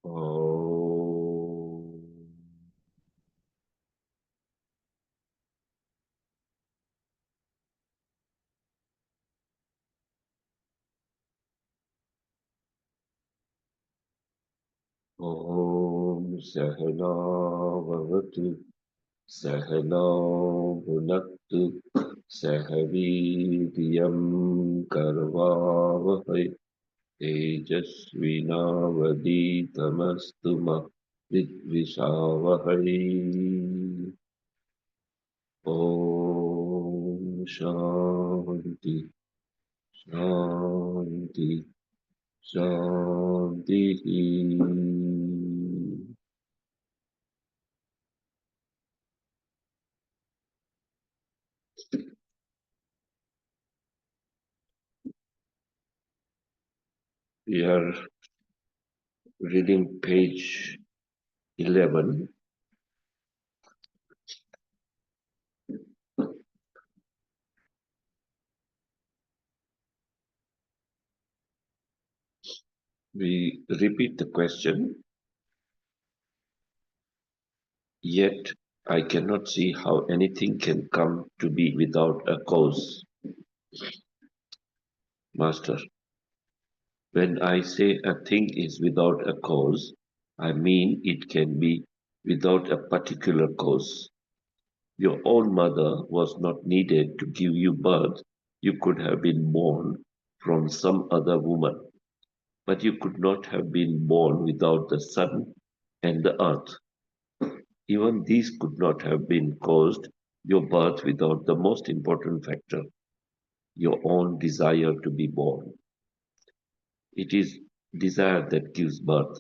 Om. Om Sahana Vavatu Sahana Bhunaktu Sahaviriyam Karvavahai Tejasvinavaditamastu Ma Vidvishavahai. Om Shanti Shanti Shanti. We are reading page 11. We repeat the question, yet I cannot see how anything can come to be without a cause. Master, when I say a thing is without a cause, I mean it can be without a particular cause. Your own mother was not needed to give you birth. You could have been born from some other woman, but you could not have been born without the sun and the earth. Even these could not have been caused your birth without the most important factor, your own desire to be born. It is desire that gives birth,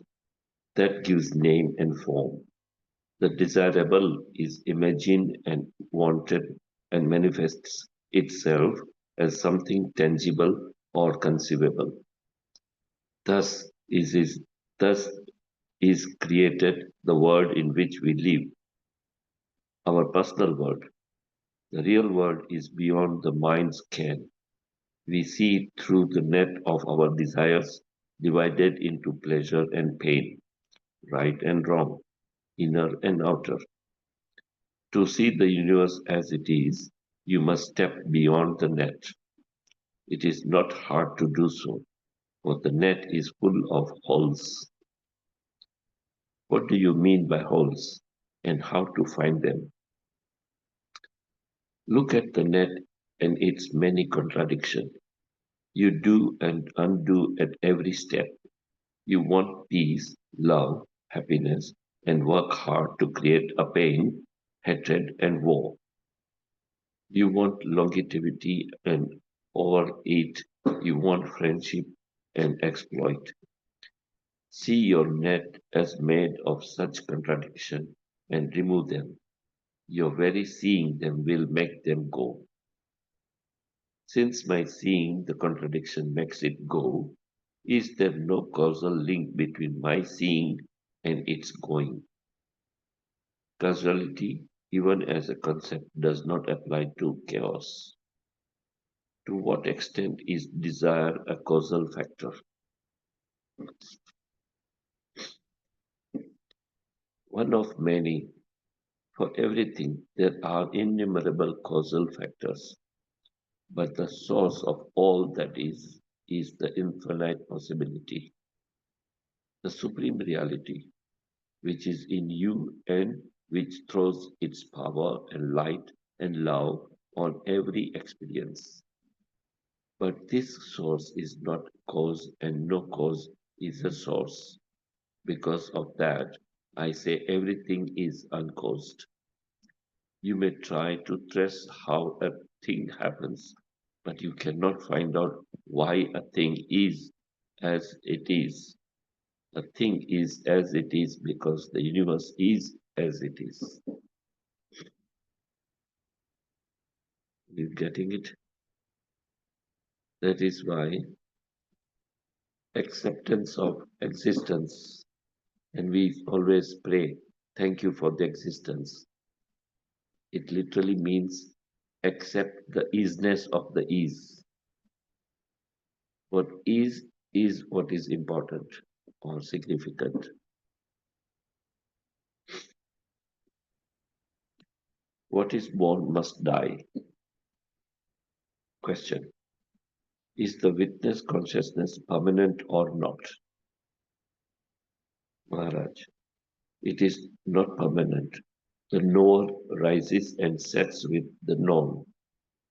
that gives name and form. The desirable is imagined and wanted and manifests itself as something tangible or conceivable. Thus thus is created the world in which we live, our personal world. The real world is beyond the mind's ken. We see it through the net of our desires divided into pleasure and pain, right and wrong, inner and outer. To see the universe as it is, you must step beyond the net. It is not hard to do so, for the net is full of holes. What do you mean by holes, and how to find them? Look at the net and its many contradictions. You do and undo at every step. You want peace, love, happiness, and work hard to create a pain, hatred, and war. You want longevity and overeat. You want friendship and exploit. See your net as made of such contradiction and remove them. Your very seeing them will make them go. Since my seeing the contradiction makes it go, is there no causal link between my seeing and its going? Causality, even as a concept, does not apply to chaos. To what extent is desire a causal factor? One of many. For everything, there are innumerable causal factors, but the source of all that is the infinite possibility, the supreme reality, which is in you and which throws its power and light and love on every experience. But this source is not cause and no cause is a source. Because of that, I say everything is uncaused. You may try to trace how a thing happens, but you cannot find out why a thing is as it is. A thing is as it is because the universe is as it is. You getting it? That is why acceptance of existence, and we always pray, thank you for the existence. It literally means accept the isness of the is. What is what is important or significant. What is born must die. Question. Is the witness consciousness permanent or not? Maharaj. It is not permanent. The knower rises and sets with the known,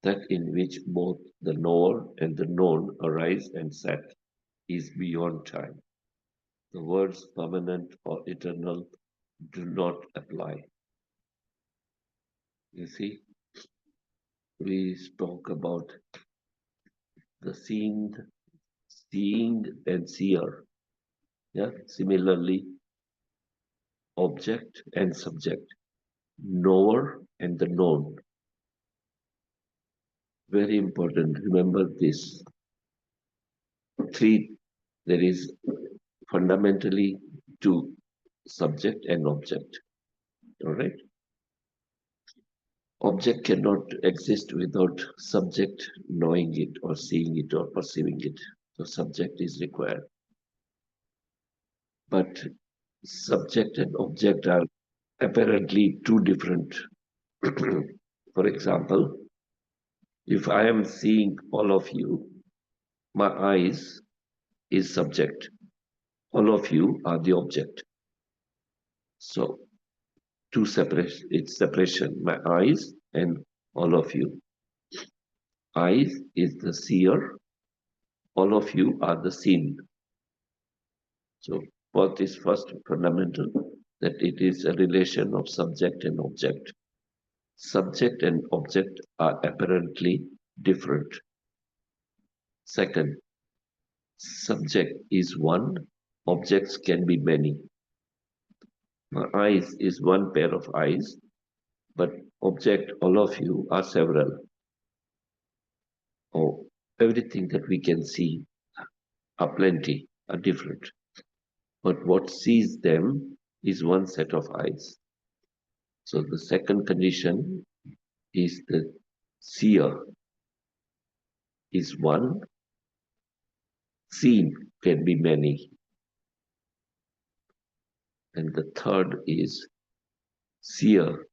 that in which both the knower and the known arise and set is beyond time. The words permanent or eternal do not apply. You see, we spoke about the seeing and seer. Yeah, similarly, object and subject, knower and the known. Very important. Remember this. Three, there is fundamentally two, subject and object. All right. Object cannot exist without subject knowing it or seeing it or perceiving it. So subject is required. But subject and object are apparently two different. For example, if I am seeing all of you, my eyes is subject. All of you are the object. So two separation, it's separation, my eyes and all of you. Eyes is the seer, all of you are the seen. So what is first fundamental? That it is a relation of subject and object. Subject and object are apparently different. Second, subject is one, objects can be many. My eyes is one pair of eyes, but object, all of you, are several. Or everything that we can see are plenty, are different. But what sees them is one set of eyes. So the second condition is the seer is one, seen can be many. And the third is seer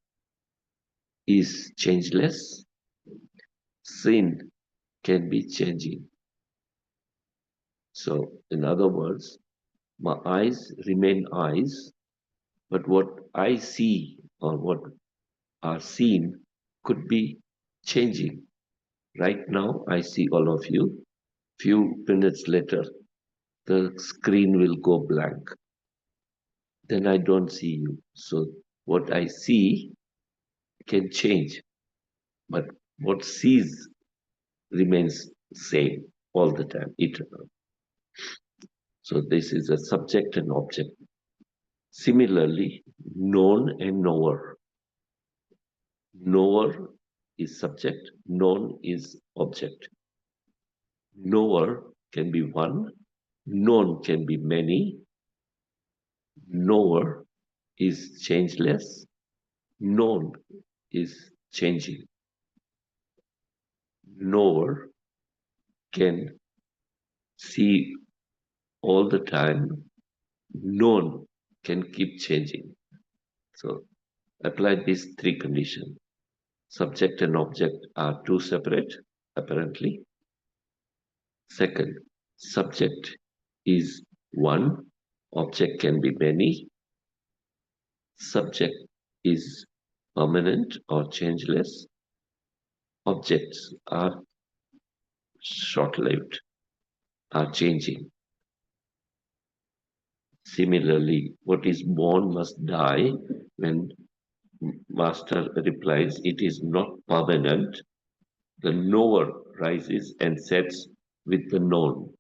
is changeless, seen can be changing. So in other words, my eyes remain eyes, but what I see or what are seen could be changing. Right now, I see all of you. Few minutes later, the screen will go blank. Then I don't see you. So what I see can change, but what sees remains same all the time, eternal. So this is a subject and object. Similarly, known and knower. Knower is subject, known is object. Knower can be one, known can be many. Knower is changeless, known is changing. Knower can see all the time, known can keep changing. So apply these three conditions. Subject and object are two separate, apparently. Second, subject is one, object can be many. Subject is permanent or changeless. Objects are short-lived, are changing. Similarly, what is born must die. When Master replies, it is not permanent. The knower rises and sets with the known.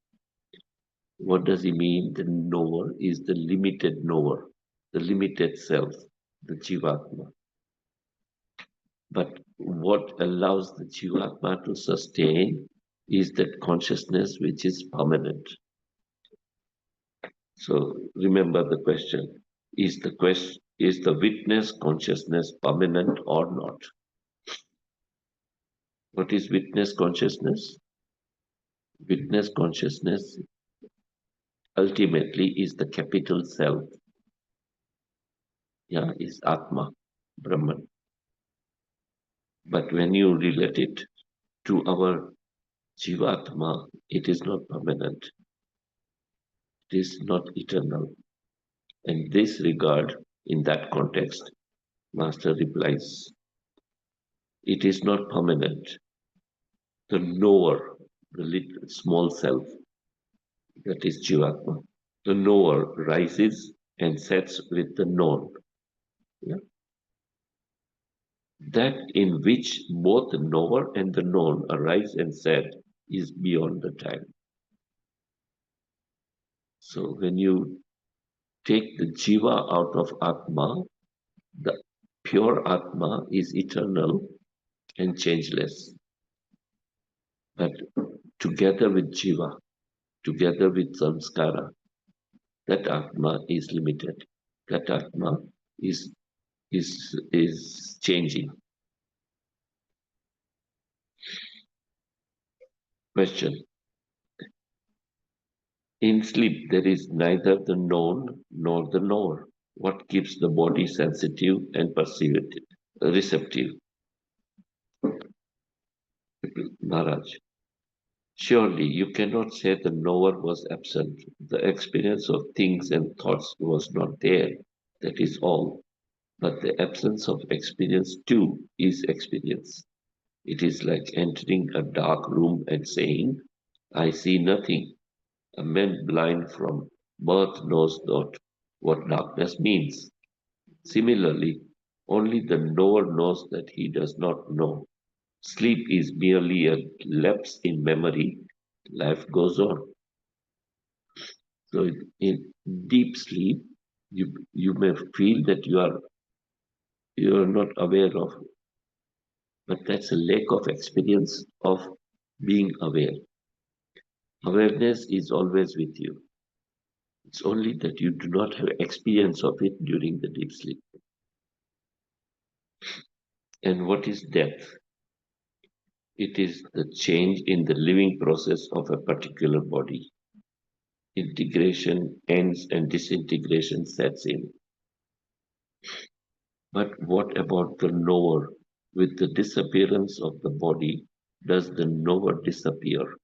What does he mean? The knower is the limited knower, the limited self, the Jivatma. But what allows the Jivatma to sustain is that consciousness which is permanent. So remember the question. Is the witness consciousness permanent or not? What is witness consciousness? Witness consciousness ultimately is the capital self. Yeah, is Atma, Brahman. But when you relate it to our Jivatma, it is not permanent, it is not eternal. In this regard, in that context, Master replies, it is not permanent. The knower, the little small self, that is Jivatma. The knower rises and sets with the known. Yeah? That in which both the knower and the known arise and set is beyond the time. So when you take the Jiva out of Atma, the pure Atma is eternal and changeless. But together with Jiva, together with Samskara, that Atma is limited. That Atma is changing. Question. In sleep, there is neither the known nor the knower. What keeps the body sensitive and receptive? Maharaj. Surely you cannot say the knower was absent. The experience of things and thoughts was not there. That is all. But the absence of experience too is experience. It is like entering a dark room and saying, I see nothing. A man blind from birth knows not what darkness means. Similarly, only the knower knows that he does not know. Sleep is merely a lapse in memory. Life goes on. So in deep sleep, you may feel that you are not aware of, but that's a lack of experience of being aware. Awareness is always with you. It's only that you do not have experience of it during the deep sleep. And what is death? It is the change in the living process of a particular body. Integration ends and disintegration sets in. But what about the knower? With the disappearance of the body, does the knower disappear?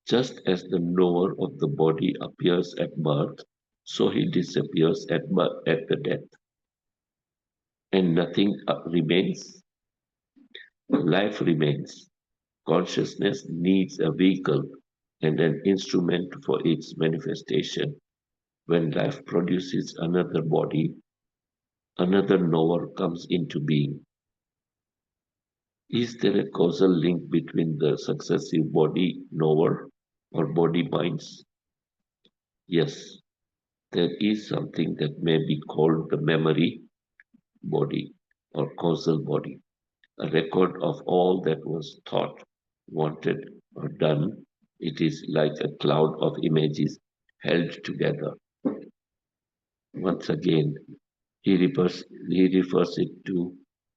Just as the knower of the body appears at birth, so he disappears at the death. And nothing remains. Life remains. Consciousness needs a vehicle and an instrument for its manifestation. When life produces another body, another knower comes into being. Is there a causal link between the successive body knower or body minds? Yes, there is something that may be called the memory body or causal body, a record of all that was thought, wanted, or done. It is like a cloud of images held together. Once again, he refers it to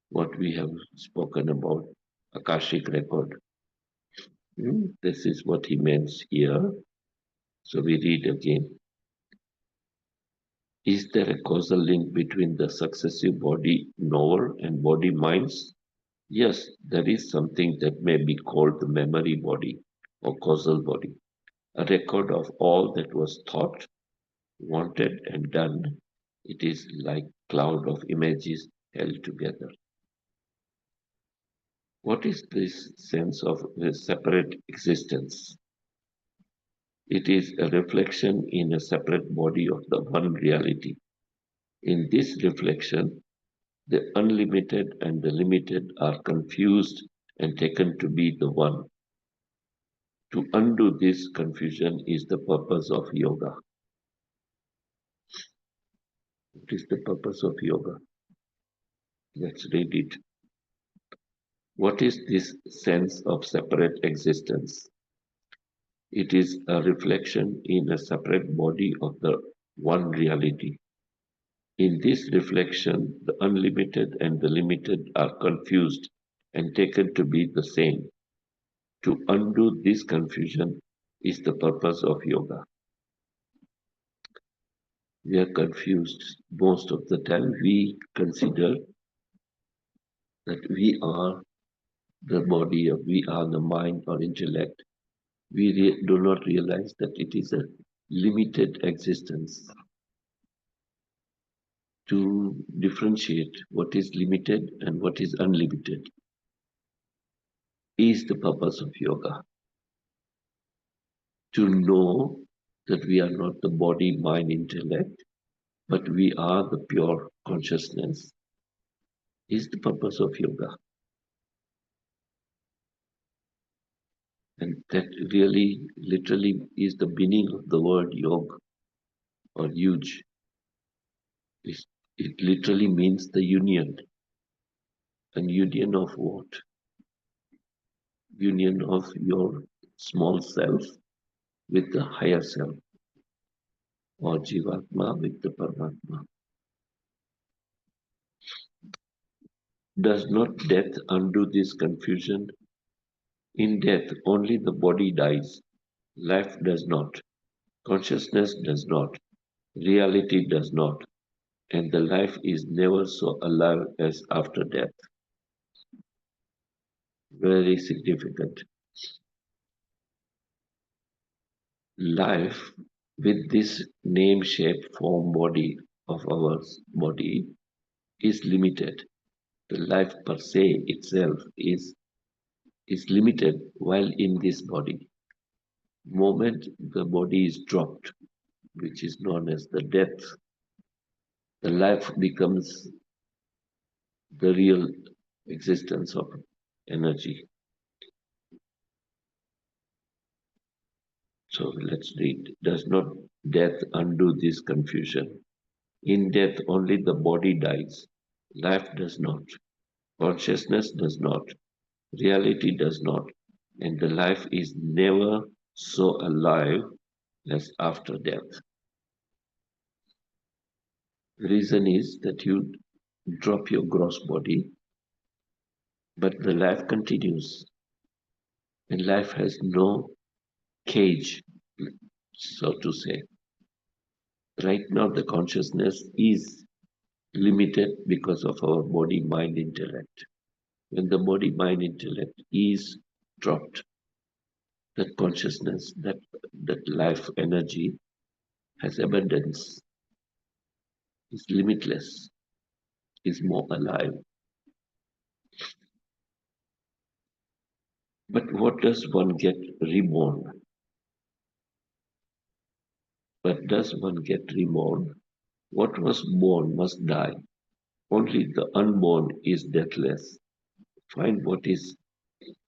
what we have spoken about, Akashic record. This is what he means here. So we read again. Is there a causal link between the successive body knower and body minds? Yes, there is something that may be called the memory body or causal body, a record of all that was thought, wanted, and done. It is like cloud of images held together. What is this sense of a separate existence? It is a reflection in a separate body of the one reality. In this reflection, the unlimited and the limited are confused and taken to be the one. To undo this confusion is the purpose of yoga. What is the purpose of yoga? Let's read it. What is this sense of separate existence? It is a reflection in a separate body of the one reality. In this reflection, the unlimited and the limited are confused and taken to be the same. To undo this confusion is the purpose of yoga. We are confused most of the time. We consider that we are the body, or we are the mind or intellect, we do not realize that it is a limited existence. To differentiate what is limited and what is unlimited is the purpose of yoga. To know that we are not the body, mind, intellect, but we are the pure consciousness is the purpose of yoga. And that really, literally is the meaning of the word yoga or yuj. It literally means the union. And union of what? Union of your small self with the higher self, or Jivatma with the Paramatma. Does not death undo this confusion? In death, only the body dies. Life does not. Consciousness does not. Reality does not. And the life is never so alive as after death. Very significant. Life with this name shape form body of our body is limited. The life per se itself is limited while in this body. Moment the body is dropped, which is known as the death, the life becomes the real existence of energy. So let's read. Does not death undo this confusion? In death only the body dies. Life does not. Consciousness does not. Reality does not. And the life is never so alive as after death. The reason is that you drop your gross body, but the life continues. And life has no cage, so to say. Right now, the consciousness is limited because of our body, mind, intellect. When the body, mind, intellect is dropped, that consciousness, that life energy has abundance, is limitless, is more alive. But what does one get reborn? But does one get reborn? What was born must die. Only the unborn is deathless. Find what is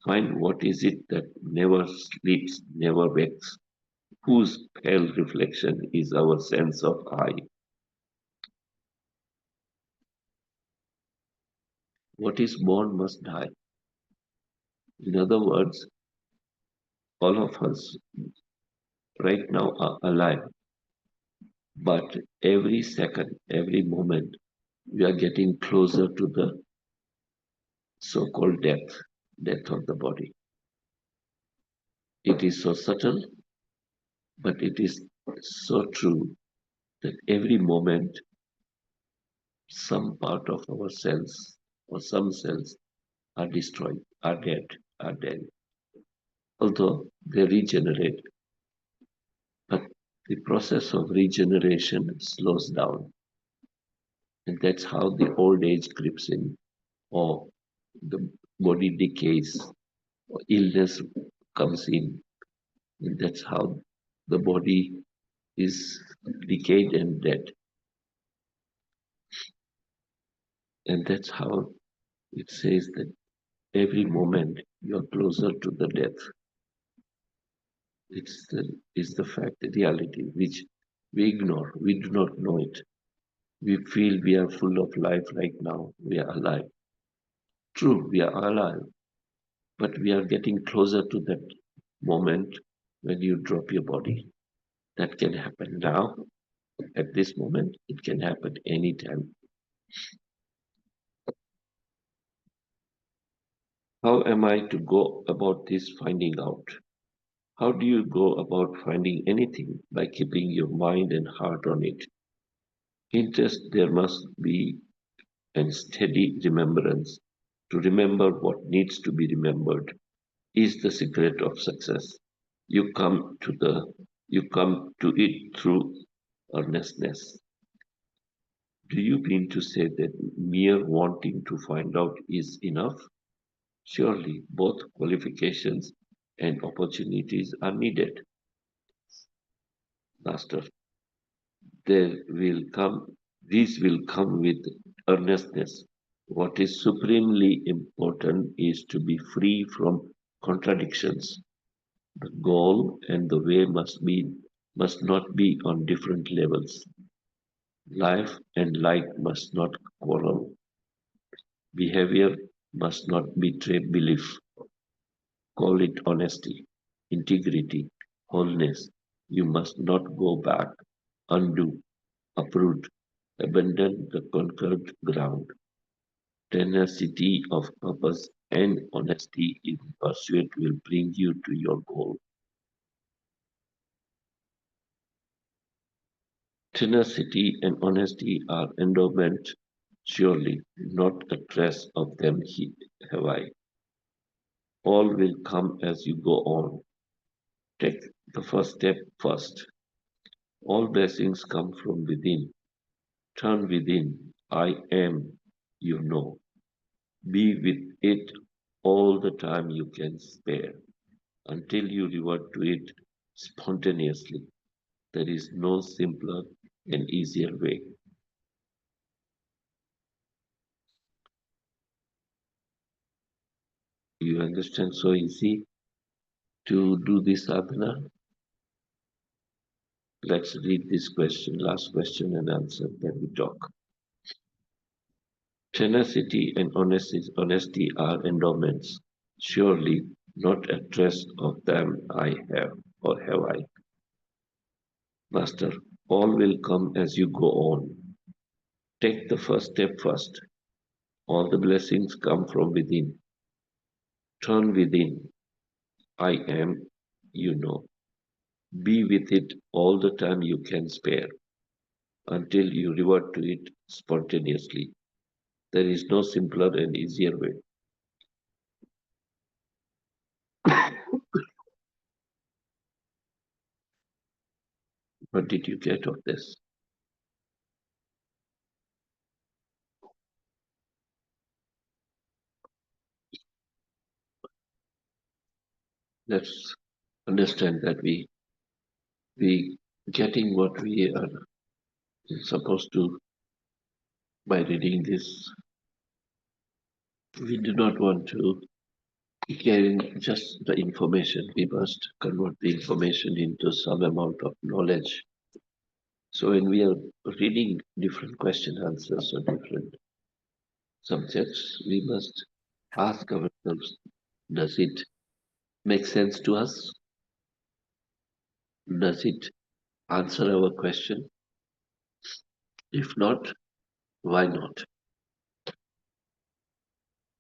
Find what is it that never sleeps, never wakes, whose pale reflection is our sense of I. What is born must die. In other words, all of us right now are alive, but every second, every moment, we are getting closer to the so-called death of the body. It is so subtle, but it is so true that every moment some part of our cells or some cells are destroyed, are dead. Although they regenerate, but the process of regeneration slows down. And that's how the old age creeps in, or the body decays, or illness comes in. And that's how the body is decayed and dead. And that's how it says that every moment you're closer to the death. It's the fact, the reality, which we ignore. We do not know it. We feel we are full of life right now. We are alive. True, we are alive, but we are getting closer to that moment when you drop your body. That can happen now, at this moment. It can happen anytime. How am I to go about this finding out? How do you go about finding anything? By keeping your mind and heart on it. Interest there must be, and steady remembrance. To remember what needs to be remembered is the secret of success. You come to the you come to it through earnestness. Do you mean to say that mere wanting to find out is enough? Surely both qualifications and opportunities are needed. Master, there will come these will come with earnestness. What is supremely important is to be free from contradictions. The goal and the way must not be on different levels. Life and light must not quarrel. Behavior must not betray belief. Call it honesty, integrity, wholeness. You must not go back, undo, uproot, abandon the conquered ground. Tenacity of purpose and honesty in pursuit will bring you to your goal. Tenacity and honesty are endowment, surely not a trace of them have I. All will come as you go on. Take the first step first. All blessings come from within. Turn within. I am, you know. Be with it all the time you can spare until you revert to it spontaneously. There is no simpler and easier way. You understand? So easy to do this sadhana. Let's read this question, last question and answer, then we talk. Tenacity and honesty are endowments. Surely not a trace of them I have, or have I. Master, all will come as you go on. Take the first step first. All the blessings come from within. Turn within. I am, you know. Be with it all the time you can spare until you revert to it spontaneously. There is no simpler and easier way. What did you get of this? Let's understand that we getting what we are supposed to by reading this. We do not want to get just the information. We must convert the information into some amount of knowledge. So when we are reading different question answers or different subjects, we must ask ourselves, does it make sense to us? Does it answer our question? If not, why not?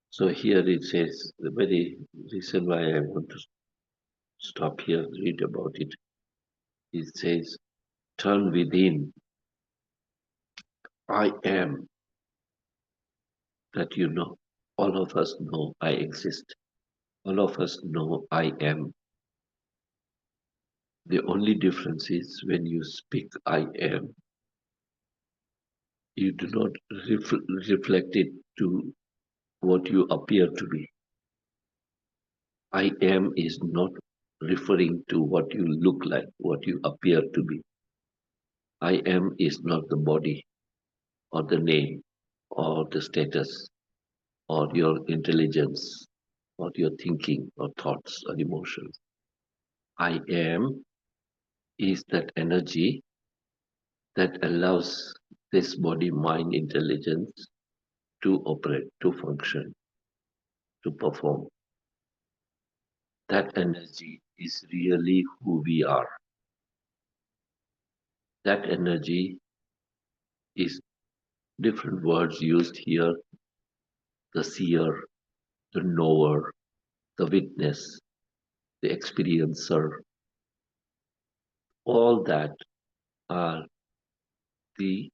So here it says, the very reason why I want to stop here, read about it. It says, turn within. I am that you know. All of us know I exist. All of us know I am. The only difference is when you speak I am, you do not reflect it to what you appear to be. I am is not referring to what you look like, what you appear to be. I am is not the body or the name or the status or your intelligence or your thinking or thoughts or emotions. I am is that energy that allows this body mind intelligence to operate, to function, to perform. That energy is really who we are. That energy is different words used here: the seer, the knower, the witness, the experiencer. All that are the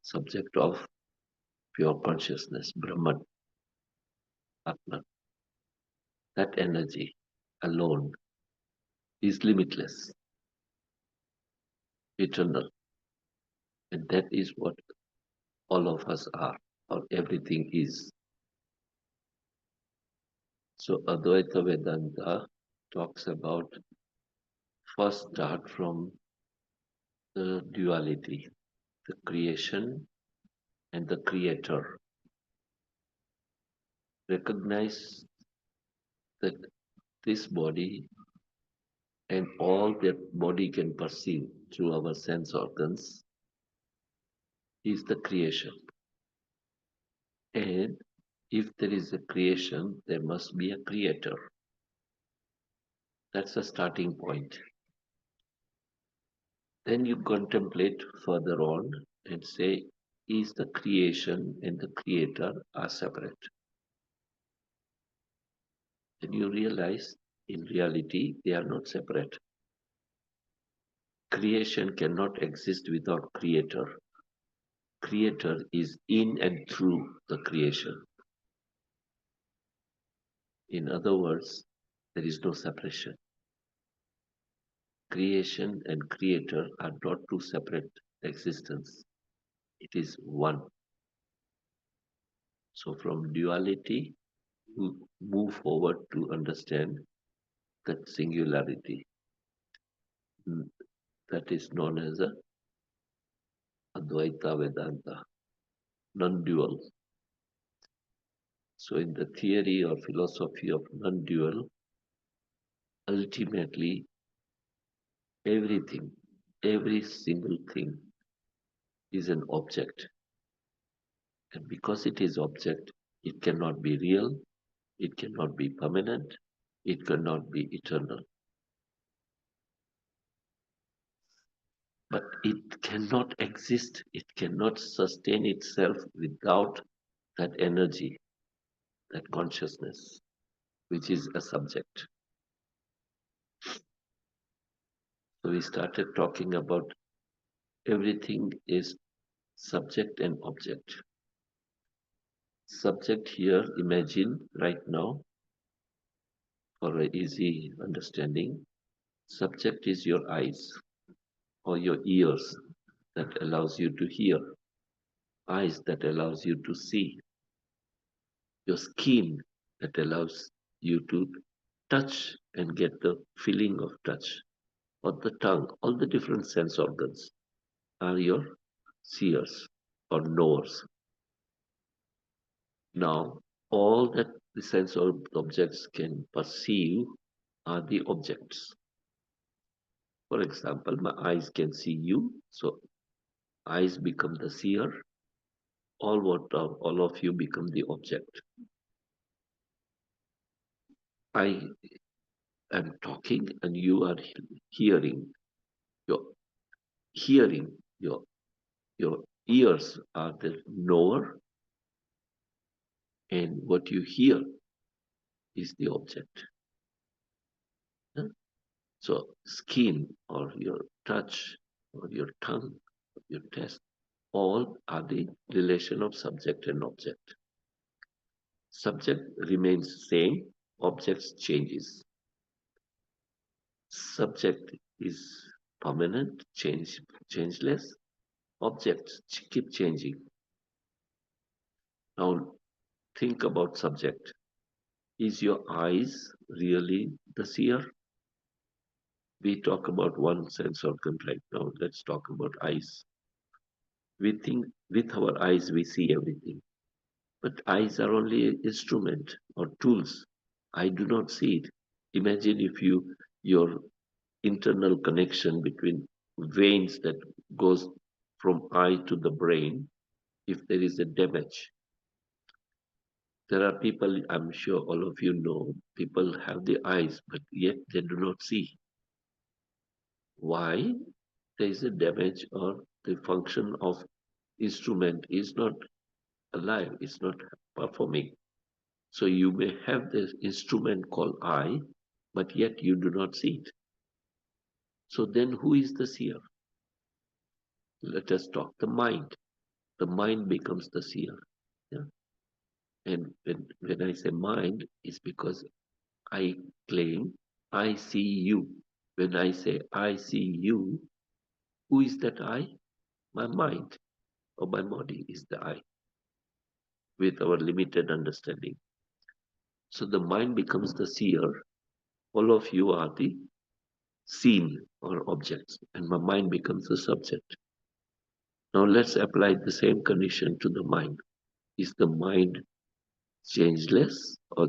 subject of pure consciousness, Brahman. Atman. That energy alone is limitless, eternal, and that is what all of us are, or everything is. So Advaita Vedanta talks about first start from the duality, the creation and the creator. Recognize that this body and all that body can perceive through our sense organs is the creation. And if there is a creation, there must be a creator. That's a starting point. Then you contemplate further on and say, is the creation and the creator are separate? Then you realize in reality they are not separate. Creation cannot exist without creator. Creator is in and through the creation. In other words, there is no separation. Creation and creator are not two separate existence. It is one. So from duality, you move forward to understand that singularity. That is known as a Advaita Vedanta, non-dual. So in the theory or philosophy of non-dual, ultimately everything, every single thing is an object. And because it is object, it cannot be real, it cannot be permanent, it cannot be eternal. But it cannot exist, it cannot sustain itself without that energy, that consciousness, which is a subject. So we started talking about everything is subject and object. Subject here, imagine right now, for an easy understanding, subject is your eyes or your ears that allows you to hear, eyes that allows you to see, your skin that allows you to touch and get the feeling of touch, or the tongue, all the different sense organs are your seers or knowers. Now, all that the sense objects can perceive are the objects. For example, my eyes can see you, so eyes become the seer. All of you become the object. I am talking and you are hearing. Your hearing, your ears are the knower, and what you hear is the object. Huh? So skin or your touch or your tongue, or your taste, all are the relation of subject and object. Subject remains same, objects changes. Subject is permanent, changeless. Objects keep changing. Now think about subject. Is your eyes really the seer? We talk about one sense organ right now. Let's talk about eyes. We think with our eyes we see everything. But eyes are only an instrument or tools. I do not see it. Imagine if your internal connection between veins that goes from eye to the brain, if there is a damage. There are people, I'm sure all of you know, people have the eyes, but yet they do not see. Why? There is a damage or the function of instrument is not alive, it's not performing. So you may have this instrument called eye, but yet you do not see it. So then who is the seer? Let us talk the mind. The mind becomes the seer. Yeah? And when I say mind, it's because I claim I see you. When I say I see you, who is that I? My mind or my body is the I with our limited understanding. So the mind becomes the seer. All of you are the seen or objects, and my mind becomes the subject. Now let's apply the same condition to the mind. Is the mind changeless or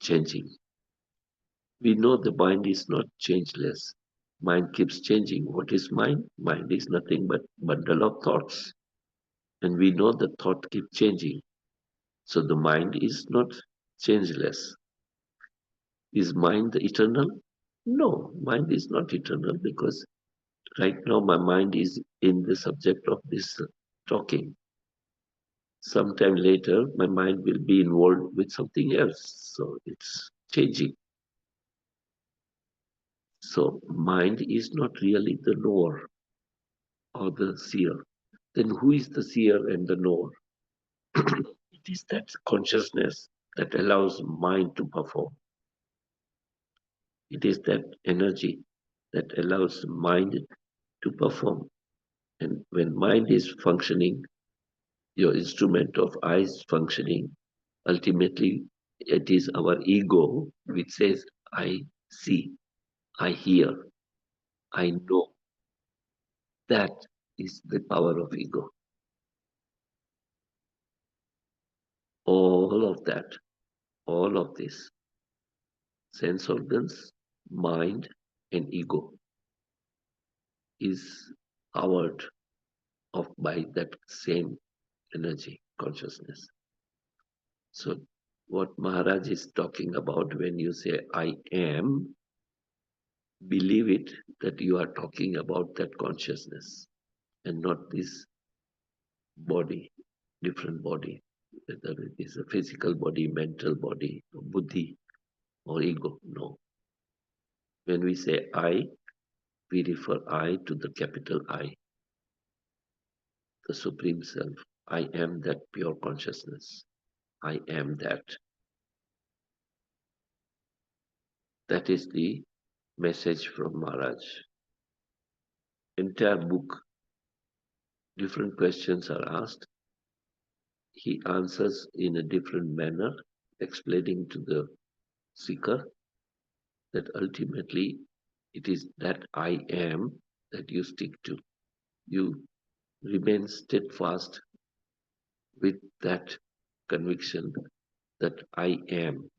changing? We know the mind is not changeless. Mind keeps changing. What is mind? Mind is nothing but bundle of thoughts. And we know the thought keeps changing. So the mind is not changeless. Is mind the eternal? No, mind is not eternal because right now my mind is in the subject of this talking. Sometime later, my mind will be involved with something else. So it's changing. So mind is not really the knower or the seer. Then who is the seer and the knower? It is that consciousness that allows mind to perform. It is that energy that allows mind to perform. And when mind is functioning, your instrument of eyes functioning, ultimately it is our ego which says, I see, I hear, I know. That is the power of ego. All of that, all of this, sense organs, mind, and ego is powered of by that same energy, consciousness. So what Maharaj is talking about when you say I am, believe it that you are talking about that consciousness and not this body, different body, whether it is a physical body, mental body, or buddhi or ego. No. When we say I, we refer I to the capital I, the Supreme Self. I am that pure consciousness. I am that. That is the message from Maharaj. Entire book, different questions are asked. He answers in a different manner, explaining to the seeker that ultimately it is that I am that you stick to. You remain steadfast with that conviction that I am.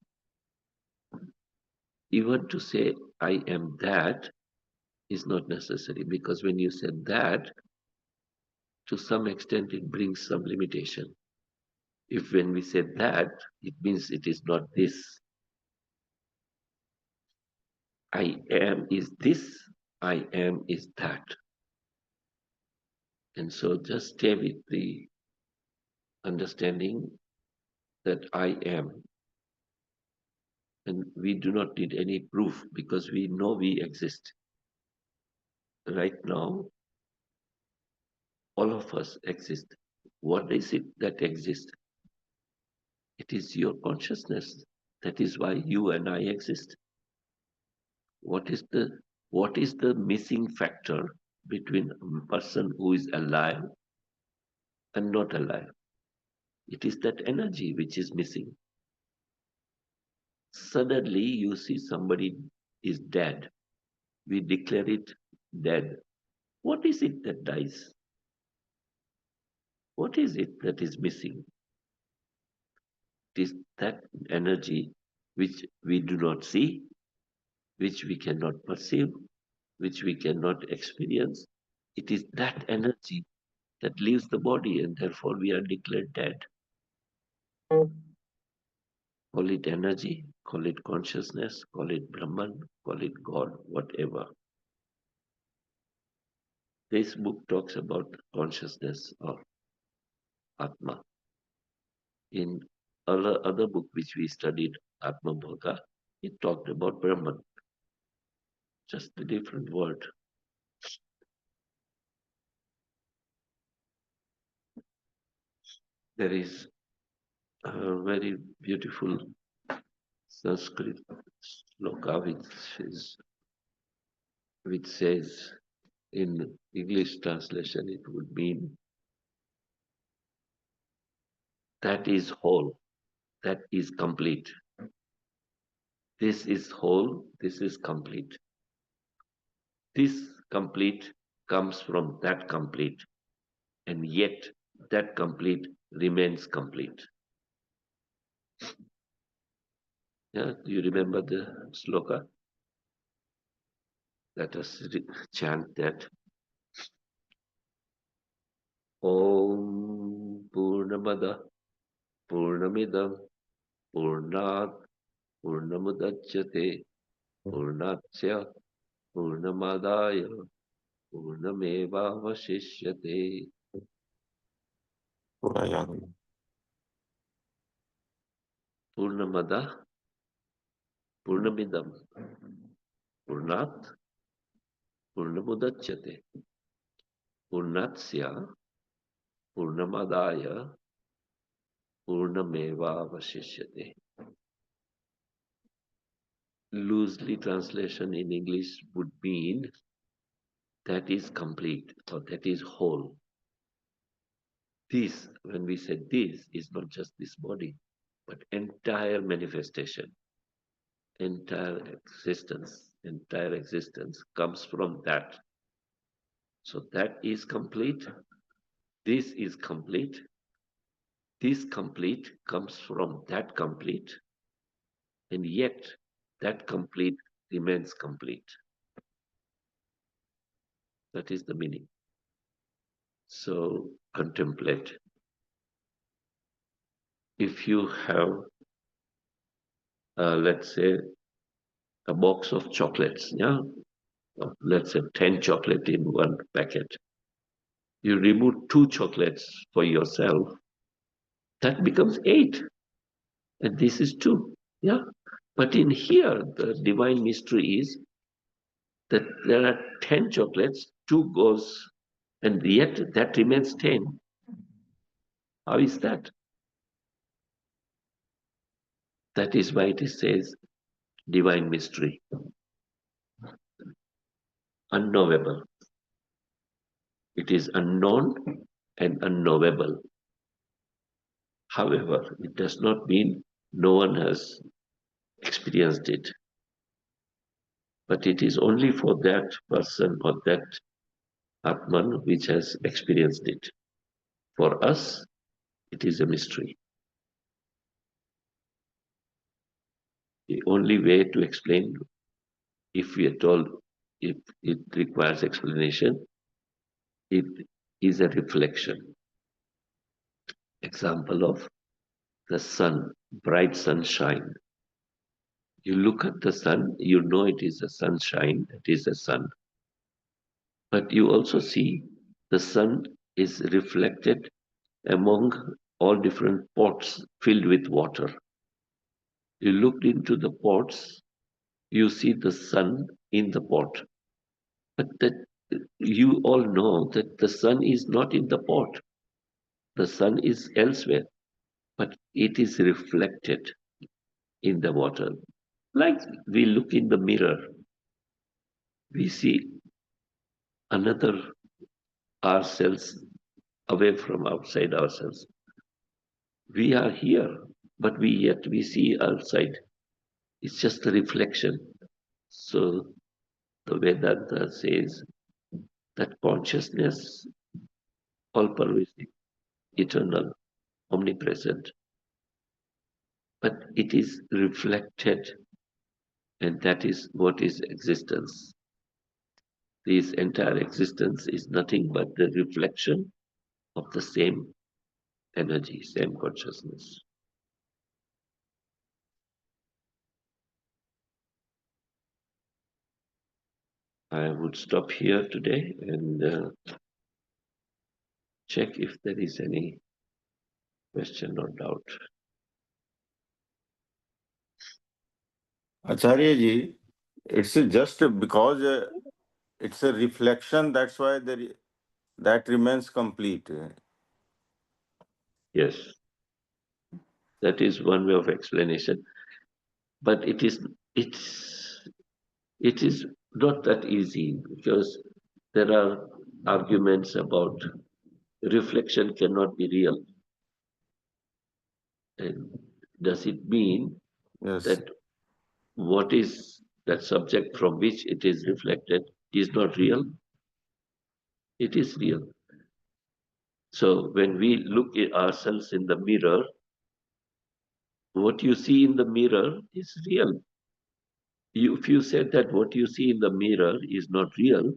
Even to say I am that is not necessary because when you say that, to some extent it brings some limitation. If when we say that, it means it is not this. I am is this, I am is that. And so just stay with the understanding that I am. And we do not need any proof because we know we exist. Right now, all of us exist. What is it that exists? It is your consciousness. That is why you and I exist. What is the missing factor between a person who is alive and not alive? It is that energy which is missing. Suddenly you see somebody is dead. We declare it dead. What is it that dies? What is it that is missing? It is that energy which we do not see, which we cannot perceive, which we cannot experience. It is that energy that leaves the body and therefore we are declared dead. Call it energy, call it consciousness, call it Brahman, call it God, whatever. This book talks about consciousness or Atma. In other book which we studied, Atma Bodha, it talked about Brahman, just a different word. There is A very beautiful Sanskrit sloka which says in English translation it would mean that is whole, that is complete. This is whole, this is complete. This complete comes from that complete, and yet that complete remains complete. Yeah, do you remember the sloka? Let us chant that. Om Purnamada Purnamidam Purnat Purnamudachyate Purnasya Purnamadaya Purnamevavashishyate. Purnamada Purnamidam Purnat Purnamudachyate Purnasya Purnamadaya Purnamevavashishyate. Loosely translation in English would mean that is complete or that is whole. This, when we say this, is not just this body, but entire manifestation, entire existence comes from that. So that is complete. This is complete. This complete comes from that complete, and yet that complete remains complete. That is the meaning. So contemplate. If you have, let's say, a box of chocolates, yeah, let's say 10 chocolate in one packet. You remove 2 chocolates for yourself, that becomes 8. And this is 2. Yeah. But in here, the divine mystery is that there are 10 chocolates, 2 goes, and yet that remains 10. How is that? That is why it says divine mystery, unknowable. It is unknown and unknowable. However, it does not mean no one has experienced it. But it is only for that person or that Atman which has experienced it. For us, it is a mystery. The only way to explain, if we are told if it requires explanation, it is a reflection. Example of the sun, bright sunshine. You look at the sun, you know it is a sunshine, it is a sun. But you also see the sun is reflected among all different pots filled with water. You looked into the pots, you see the sun in the pot. But that you all know that the sun is not in the pot. The sun is elsewhere, but it is reflected in the water. Like we look in the mirror, we see another ourselves away from outside ourselves. We are here, but yet we see outside. It's just a reflection. So the Vedanta says that consciousness, all pervasive, eternal, omnipresent, but it is reflected, and that is what is existence. This entire existence is nothing but the reflection of the same energy, same consciousness. I would stop here today and check if there is any question or doubt. Acharya ji, it's just because it's a reflection, that's why that remains complete. Yes. That is one way of explanation. But it is not that easy, because there are arguments about reflection cannot be real. And does it mean Yes. that what is that subject from which it is reflected is not real? It is real. So when we look at ourselves in the mirror, what you see in the mirror is real. If you said that what you see in the mirror is not real,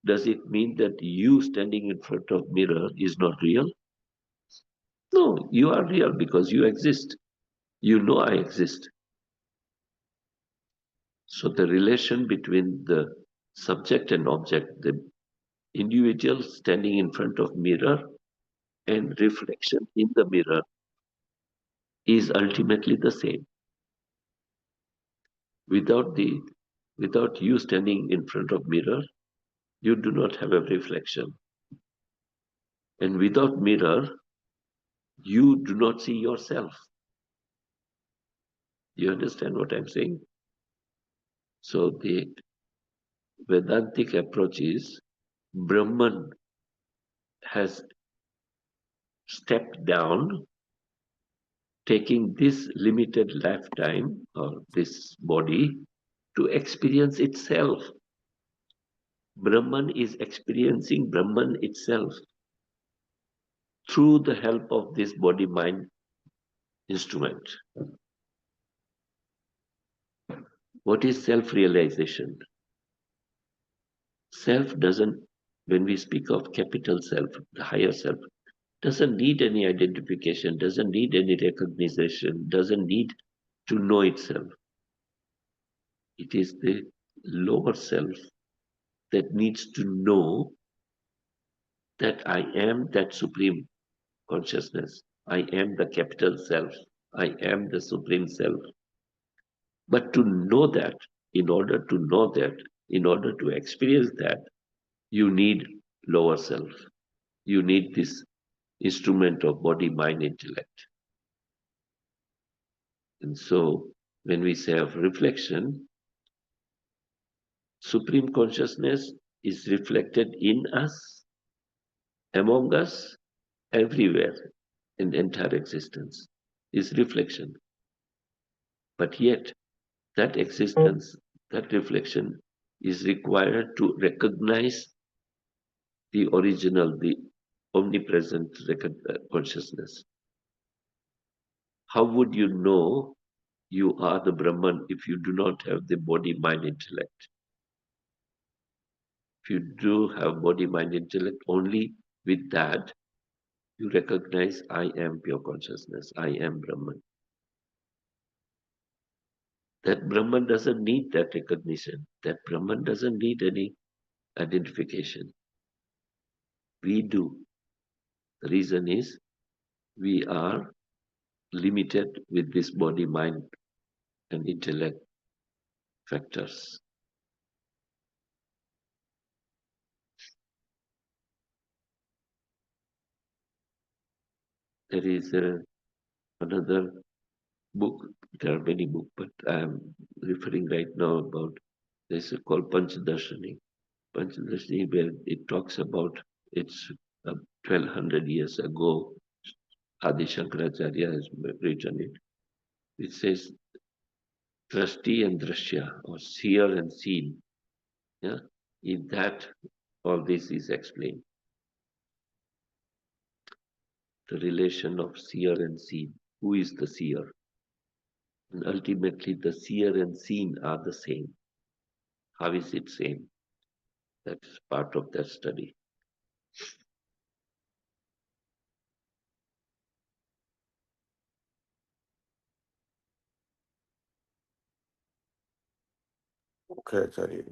does it mean that you standing in front of mirror is not real? No, you are real because you exist. You know I exist. So the relation between the subject and object, the individual standing in front of mirror and reflection in the mirror, is ultimately the same. Without the without you standing in front of mirror, you do not have a reflection. And without mirror, you do not see yourself. You understand what I'm saying? So the Vedantic approach is Brahman has stepped down, taking this limited lifetime or this body to experience itself. Brahman is experiencing Brahman itself through the help of this body mind instrument. What is self realization? Self doesn't, when we speak of capital self, the higher self, doesn't need any identification, doesn't need any recognition, doesn't need to know itself. It is the lower self that needs to know that I am that supreme consciousness. I am the capital self. I am the supreme self. But to know that, in order to know that, in order to experience that, you need lower self. You need this instrument of body, mind, intellect. And so when we say of reflection, supreme consciousness is reflected in us, among us, everywhere in entire existence is reflection. But yet that existence, that reflection is required to recognize the original, the omnipresent consciousness. How would you know you are the Brahman if you do not have the body, mind, intellect? If you do have body, mind, intellect, only with that you recognize I am pure consciousness, I am Brahman. That Brahman doesn't need that recognition. That Brahman doesn't need any identification. We do. The reason is we are limited with this body, mind, and intellect factors. There is another book, there are many books, but I am referring right now about this is called Panchadarshani. Panchadarshani, where it talks about it's 1200 years ago, Adi Shankaracharya has written it. It says drashti and drashya, or seer and seen. Yeah, in that all this is explained. The relation of seer and seen. Who is the seer? And ultimately, the seer and seen are the same. How is it same? That's part of that study. Okay, Acharya.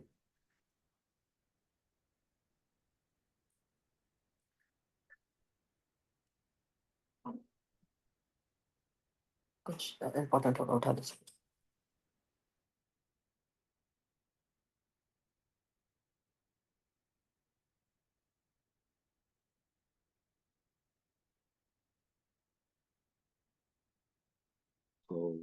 कुछ important होगा उठा लीजिए। Om.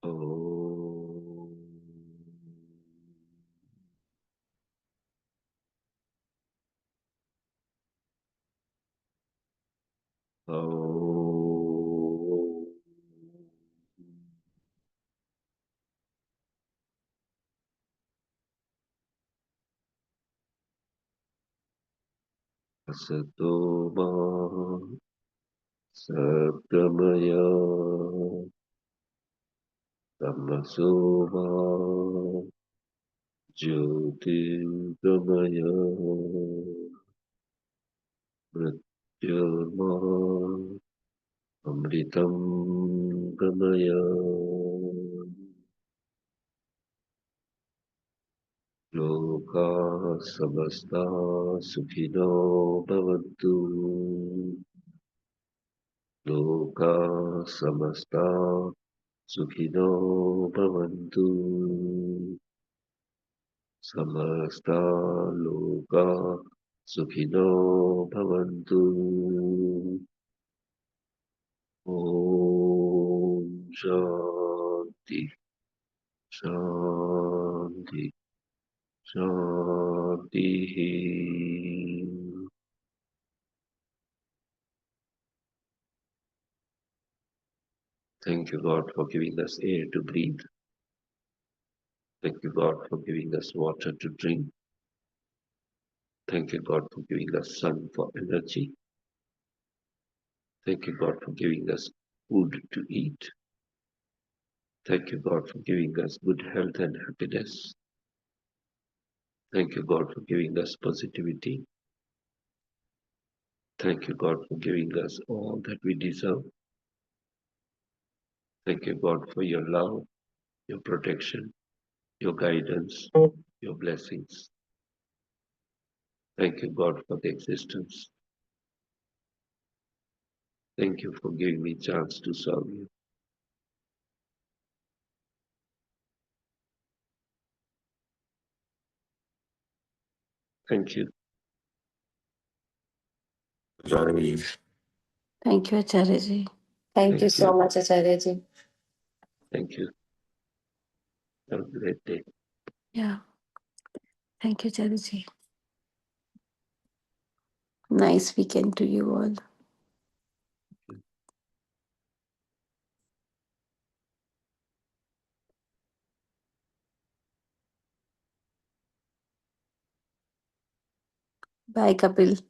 Om. Om. Asato ma Sagamaya Tamaso ma Jyotirgamaya Mrityurma Amritam Gamaya Loka Samasta Sukhino Bhavantu Loka Samasta Sukhino Bhavantu Samasta Loka Sukhino Bhavantu Om Shanti Shanti Shanti. Thank you, God, for giving us air to breathe. Thank you, God, for giving us water to drink. Thank you, God, for giving us sun for energy. Thank you, God, for giving us food to eat. Thank you, God, for giving us good health and happiness. Thank you, God, for giving us positivity. Thank you, God, for giving us all that we deserve. Thank you, God, for your love, your protection, your guidance, your blessings. Thank you, God, for the existence. Thank you for giving me a chance to serve you. Thank you. Acharya. Thank you, Acharya ji. Thank you Thank so you. much, Acharya ji. Thank you. Have a great day. Yeah. Thank you, Acharya ji. Nice weekend to you all. Bye, Kapil.